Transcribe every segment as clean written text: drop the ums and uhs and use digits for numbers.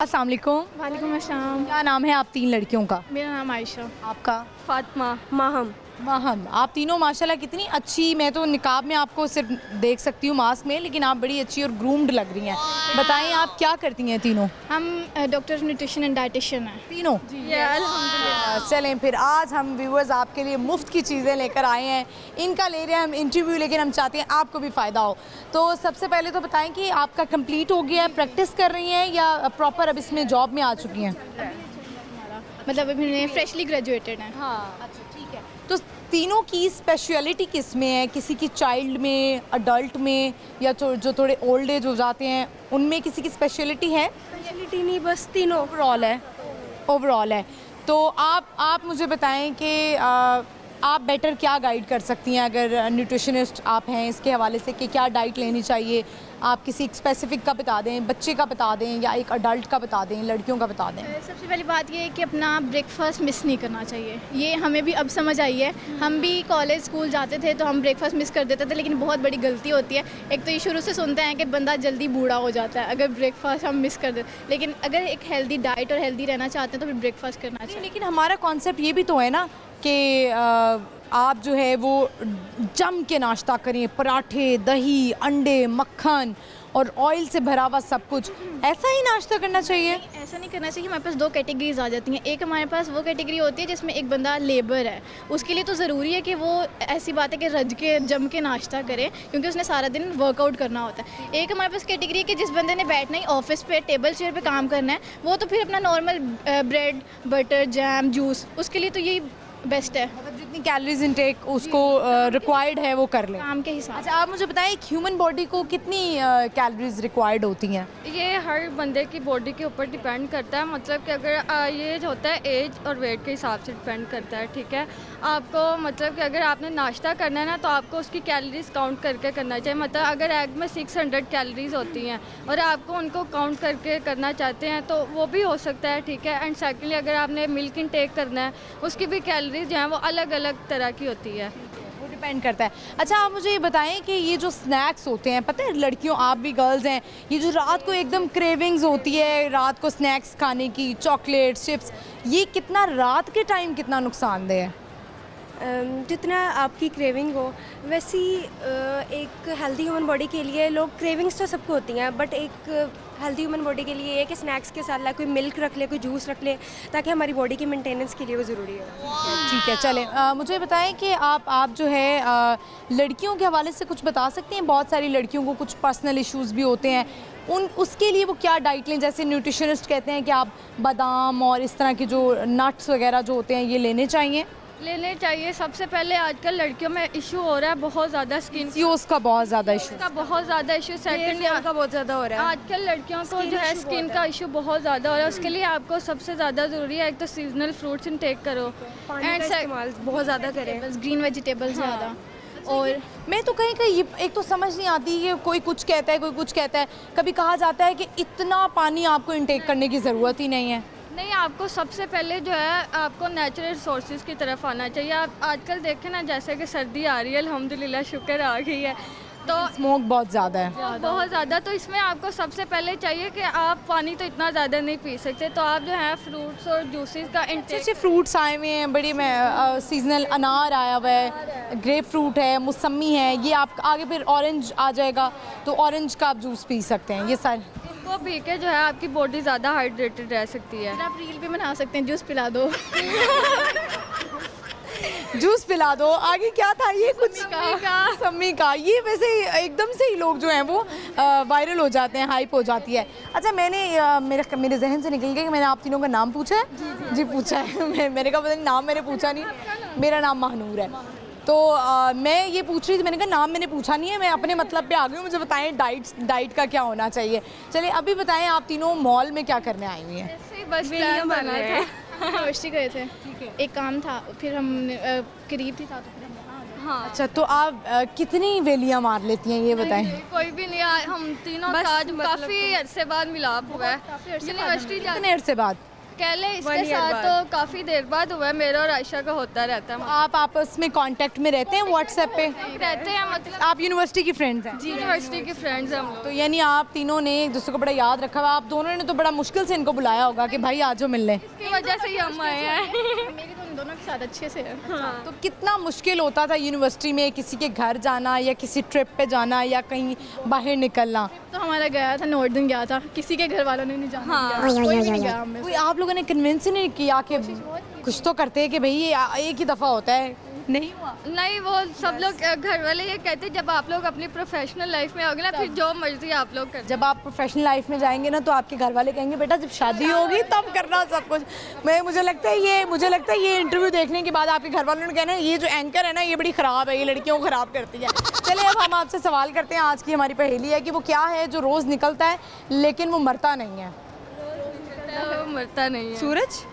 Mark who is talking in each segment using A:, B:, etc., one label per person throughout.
A: अस्सलाम वालेकुम।
B: वालेकुम अस्सलाम।
A: क्या नाम है आप तीन लड़कियों का?
B: मेरा नाम आयशा।
A: आपका?
B: फातिमा। माहम।
A: माहम। आप तीनों माशाल्लाह कितनी अच्छी, मैं तो निकाब में आपको सिर्फ देख सकती हूँ, मास्क में, लेकिन आप बड़ी अच्छी और ग्रूम्ड लग रही हैं। बताएं आप क्या करती हैं तीनों?
B: हम डॉक्टर न्यूट्रिशन एंड डाइटिशियन हैं।
A: तीनों?
B: अल्हम्दुलिल्लाह।
A: चलें फिर, आज हम व्यूअर्स आपके लिए मुफ्त की चीज़ें लेकर आए हैं। इनका ले रहे हैं हम इंटरव्यू, लेकिन हम चाहते हैं आपको भी फ़ायदा हो। तो सबसे पहले तो बताएं कि आपका कंप्लीट हो गया है, प्रैक्टिस कर रही हैं या प्रॉपर अब इसमें जॉब में आ चुकी हैं?
B: मतलब अभी मैं फ्रेशली ग्रेजुएटेड हैं।
A: हाँ, अच्छा ठीक है। तो तीनों की स्पेशलिटी किस में है? किसी की चाइल्ड में, अडल्ट में, या जो थोड़े ओल्ड एज हो जाते हैं उनमें किसी की स्पेशलिटी है?
B: स्पेशलिटी नहीं, बस तीनों
A: ओवरऑल है। ओवरऑल है। तो आप मुझे बताएं कि आप बेटर क्या गाइड कर सकती हैं अगर न्यूट्रिशनिस्ट आप हैं, इसके हवाले से कि क्या डाइट लेनी चाहिए? आप किसी एक स्पेसिफिक का बता दें, बच्चे का बता दें, या एक अडल्ट का बता दें, लड़कियों का बता दें।
B: सबसे पहली बात ये है कि अपना ब्रेकफास्ट मिस नहीं करना चाहिए। ये हमें भी अब समझ आई है। हम भी कॉलेज स्कूल जाते थे तो हम ब्रेकफास्ट मिस कर देते थे, लेकिन बहुत बड़ी गलती होती है। एक तो ये शुरू से सुनते हैं कि बंदा जल्दी बूढ़ा हो जाता है अगर ब्रेकफास्ट हम मिस कर देते, लेकिन अगर एक हेल्दी डाइट और हेल्दी रहना चाहते हैं तो फिर ब्रेकफास्ट करना चाहिए।
A: लेकिन हमारा कॉन्सेप्ट ये भी तो है ना कि आप जो है वो जम के नाश्ता करें, पराठे, दही, अंडे, मक्खन और ऑयल से भरा हुआ सब कुछ, ऐसा ही नाश्ता करना चाहिए?
B: ऐसा नहीं करना चाहिए। हमारे पास दो कैटेगरीज आ जाती हैं। एक हमारे पास वो कैटेगरी होती है जिसमें एक बंदा लेबर है, उसके लिए तो ज़रूरी है कि वो, ऐसी बात है कि रज के जम के नाश्ता करे क्योंकि उसने सारा दिन वर्कआउट करना होता है। एक हमारे पास कैटेगरी है कि जिस बंदे ने बैठना ही ऑफिस पे टेबल चेयर पे काम करना है, वो तो फिर अपना normal bread, butter, jam, juice, उसके लिए तो यही बेस्ट है।
A: मतलब जितनी कैलोरीज इनटेक उसको रिक्वायर्ड है वो कर लें
B: काम के हिसाब से।
A: अच्छा, आप मुझे बताएं एक ह्यूमन बॉडी को कितनी कैलोरीज रिक्वायर्ड होती हैं?
C: ये हर बंदे की बॉडी के ऊपर डिपेंड करता है। मतलब कि अगर ये जो होता है एज और वेट के हिसाब से डिपेंड करता है, ठीक है। आपको मतलब कि अगर आपने नाश्ता करना है ना तो आपको उसकी कैलोरीज काउंट करके करना चाहिए। मतलब अगर एग में 600 कैलोरीज होती हैं और आपको उनको काउंट करके करना चाहते हैं तो वो भी हो सकता है, ठीक है। एंड सेकेंडली अगर आपने मिल्क इनटेक करना है उसकी भी कैलोरीज जो हैं वो अलग अलग तरह की होती है,
A: वो डिपेंड करता है। अच्छा, आप मुझे ये बताएं कि ये जो स्नैक्स होते हैं, पता है लड़कियों, आप भी गर्ल्स हैं, ये जो रात को एकदम क्रेविंग्स होती है रात को स्नैक्स खाने की, चॉकलेट्स, चिप्स, ये कितना रात के टाइम कितना नुकसानदेह है?
D: जितना आपकी क्रेविंग हो वैसी एक हेल्दी ह्यूमन बॉडी के लिए, लोग क्रेविंग्स तो सबको होती हैं, बट एक हेल्दी ह्यूमन बॉडी के लिए ये है कि स्नैक्स के साथ कोई मिल्क रख ले, कोई जूस रख ले, ताकि हमारी बॉडी की मेंटेनेंस के लिए वो ज़रूरी है।
A: ठीक है, चलें, मुझे बताएं कि आप जो है लड़कियों के हवाले से कुछ बता सकते हैं? बहुत सारी लड़कियों को कुछ पर्सनल इश्यूज़ भी होते हैं, उसके लिए वो क्या डाइट लें? जैसे न्यूट्रिशनिस्ट कहते हैं कि आप बादाम और इस तरह के जो नट्स वगैरह जो होते हैं ये लेने चाहिए।
C: सबसे पहले आजकल लड़कियों में इशू हो रहा है बहुत ज़्यादा स्किन
A: का बहुत ज़्यादा इशू
C: का बहुत ज़्यादा इशू। सेकंड
D: का बहुत ज़्यादा हो रहा है
C: आजकल लड़कियों को जो है स्किन का इशू बहुत ज़्यादा हो रहा है। उसके लिए आपको सबसे ज़्यादा ज़रूरी है एक तो सीजनल फ्रूट्स इनटेक करो,
D: पानी का इस्तेमाल बहुत ज़्यादा करें,
B: ग्रीन वेजिटेबल्स ज़्यादा। और
A: मैं तो कहीं ये एक तो समझ नहीं आती कि कोई कुछ कहता है, कोई कुछ कहता है। कभी कहा जाता है कि इतना पानी आपको इनटेक करने की ज़रूरत ही नहीं है।
C: नहीं, आपको सबसे पहले जो है आपको नेचुरल रिसोर्सेज की तरफ आना चाहिए। आप आजकल देखें ना, जैसे कि सर्दी आ रही है, अल्हम्दुलिल्लाह शुक्र आ गई है, तो
A: स्मोक बहुत ज़्यादा है,
C: बहुत ज़्यादा। तो इसमें आपको सबसे पहले चाहिए कि आप पानी तो इतना ज़्यादा नहीं पी सकते, तो आप जो है फ्रूट्स और जूसेस का इंटेक।
A: अच्छे फ्रूट्स आए हुए हैं बड़ी में, सीजनल अनार आया हुआ है, ग्रेप फ्रूट है, मौसमी है, ये आप आगे फिर ऑरेंज आ जाएगा तो ऑरेंज का आप जूस पी सकते हैं। ये सारे
C: इनको पी के जो है आपकी बॉडी ज़्यादा हाइड्रेटेड रह सकती है।
B: आप रील भी बना सकते हैं, जूस पिला दो।
A: जूस पिला दो। आगे क्या था ये? कुछ सम्मी का ये वैसे एकदम से ही लोग जो हैं वो वायरल हो जाते हैं, हाइप हो जाती है। अच्छा, मेरे जहन से निकल गया कि मैंने आप तीनों का नाम पूछा है। जी पूछा है। मैंने कहा पता नहीं नाम मैंने पूछा नहीं। मेरा नाम महानूर है। तो मैं ये पूछ रही थी, मैंने कहा नाम मैंने पूछा नहीं है, मैं अपने मतलब पे आ गई हूँ। मुझे बताएं डाइट का क्या होना चाहिए। चलिए अभी बताएं, आप तीनों मॉल में क्या करने आई हुई हैं?
C: ऐसे ही बस प्लान बना था,
B: यूनिवर्सिटी गए थे, एक काम था, फिर हम करीब थी साथ, फिर हम वहाँ आ गए।
C: हाँ।
A: अच्छा, तो आप कितनी वेलियां मार लेती हैं ये बताएं?
C: कोई भी नहीं, हम तीनों का आज काफ़ी अरसे बाद मिलाप हुआ है। यूनिवर्सिटी
A: कितने अरसे बाद?
C: अकेले इसके
D: 1 year
C: साथ
D: बाद।
C: तो काफ़ी देर बाद हुआ है, मेरा और आयशा का होता रहता है।
A: आप आपस में कांटेक्ट में रहते हैं व्हाट्सएप पे?
C: रहते हैं मतलब
A: आप यूनिवर्सिटी की फ्रेंड्स हैं?
C: यूनिवर्सिटी के फ्रेंड्स हम लोग।
A: तो यानी आप तीनों ने एक दूसरे को बड़ा याद रखा हुआ। आप दोनों ने तो बड़ा मुश्किल से इनको बुलाया होगा कि भाई आ जाओ मिलने।
C: इसकी वजह से ही हम आए हैं।
B: मेरी तो उन दोनों के साथ अच्छे से है।
A: तो कितना मुश्किल होता था यूनिवर्सिटी में किसी के घर जाना या किसी ट्रिप पे जाना या कहीं बाहर निकलना?
B: तो हमारा गया था, नॉर्दर्न गया था, किसी के घर वालों ने नहीं जाना दिया, कोई भी नहीं गया हमें।
A: कोई आप लोगों ने कन्विंस ही नहीं किया कि कुछ तो करते हैं कि भाई ये एक ही दफ़ा होता है? नहीं हुआ?
C: नहीं, वो सब लोग घर वाले ये कहते हैं जब आप लोग अपनी प्रोफेशनल लाइफ में आओगे ना, फिर जो मर्जी आप लोग कर।
A: जब आप प्रोफेशनल लाइफ में जाएंगे ना तो आपके घर वाले कहेंगे बेटा जब शादी होगी तब करना सब कुछ। मुझे लगता है ये इंटरव्यू देखने के बाद आपके घर वालों ने कहना ये जो एंकर है ना ये बड़ी ख़राब है, ये लड़कियों को ख़राब करती है। चलिए अब हम आपसे सवाल करते हैं। आज की हमारी पहेली है कि वो क्या है जो रोज़ निकलता है लेकिन वो मरता नहीं है?
C: वो मरता नहीं है।
D: सूरज।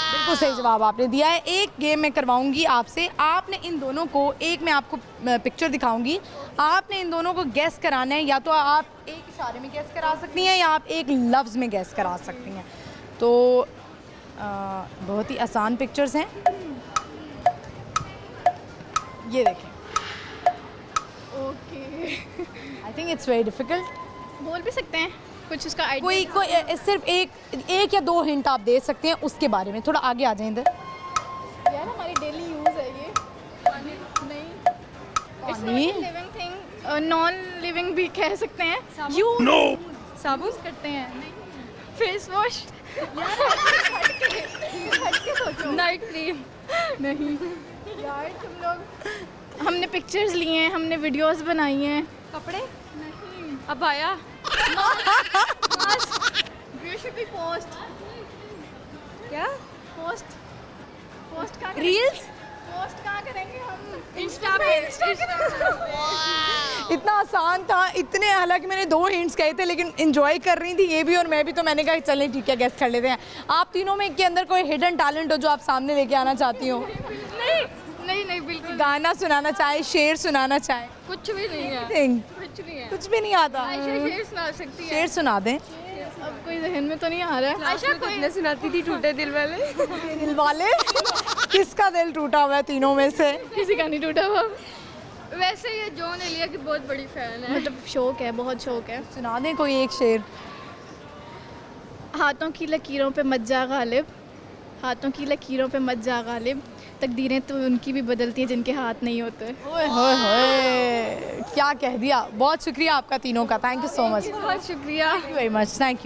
A: बिल्कुल सही जवाब आपने दिया है। एक गेम मैं करवाऊंगी आपसे। आपने इन दोनों को, एक मैं आपको पिक्चर दिखाऊंगी, आपने इन दोनों को गैस कराना है। या तो आप एक इशारे में गैस करा सकती हैं या आप एक लफ्ज़ में गैस करा सकती हैं। तो बहुत ही आसान पिक्चर्स हैं, ये देखें।
B: Okay,
A: I think it's very difficult.
B: बोल भी सकते हैं कुछ उसका आइडिया?
A: कोई सिर्फ एक या दो हिंट आप दे सकते हैं उसके बारे में। थोड़ा आगे आ जाएं इधर।
B: यार हमारी डेली यूज़ है ये। नहीं, इट्स नॉट
A: पानी?
B: लिविंग थिंग, नॉन लिविंग भी कह सकते हैं।
D: साबुन।
B: करते हैं फेस वॉश।
C: Night cream.
B: नहीं यार, तुम लोग, हमने पिक्चर्स लिए हैं, हमने वीडियोस बनाई हैं।
C: कपड़े। अब आया
B: You should be post.
D: क्या?
B: पोस्ट कहाँ
D: रील्स।
B: पोस्ट कहाँ करेंगे हम?
C: इंस्टा पे।
A: इतना आसान था, इतने, हालांकि मैंने दो हिंट्स कहे थे लेकिन एंजॉय कर रही थी ये भी और मैं भी। तो मैंने कहा चलें ठीक है गैस कर लेते हैं। आप तीनों में के अंदर कोई हिडन टैलेंट हो जो आप सामने लेके आना चाहती हो?
C: नहीं बिल्कुल
A: गाना सुनाना चाहे, शेर सुनाना चाहे?
C: कुछ भी नहीं है।
A: Anything?
C: कुछ नहीं है।
A: कुछ भी नहीं आता?
C: आयशा शेर सुना सकती है।
A: शेर सुना दें।
B: अब कोई जहन में तो नहीं आ रहा है।
C: आयशा कोई
D: सुनाती थी टूटे दिल वाले।
A: दिल वाले? किसका दिल टूटा हुआ है तीनों में से?
B: किसी का नहीं टूटा हुआ।
C: वैसे ये जॉन एलिया की बहुत बड़ी फैन है।
B: मतलब शौक है, बहुत शौक है।
A: सुना दें कोई एक शेर।
B: हाथों की लकीरों पे मत जा गालिब, हाथों की लकीरों पे मत जा गालिब, तकदीरें तो उनकी भी बदलती हैं जिनके हाथ नहीं होते।
A: ओए होए होए, क्या कह दिया। बहुत शुक्रिया आपका तीनों का। Thank you so much.
C: बहुत शुक्रिया।
A: Very much. Thank you.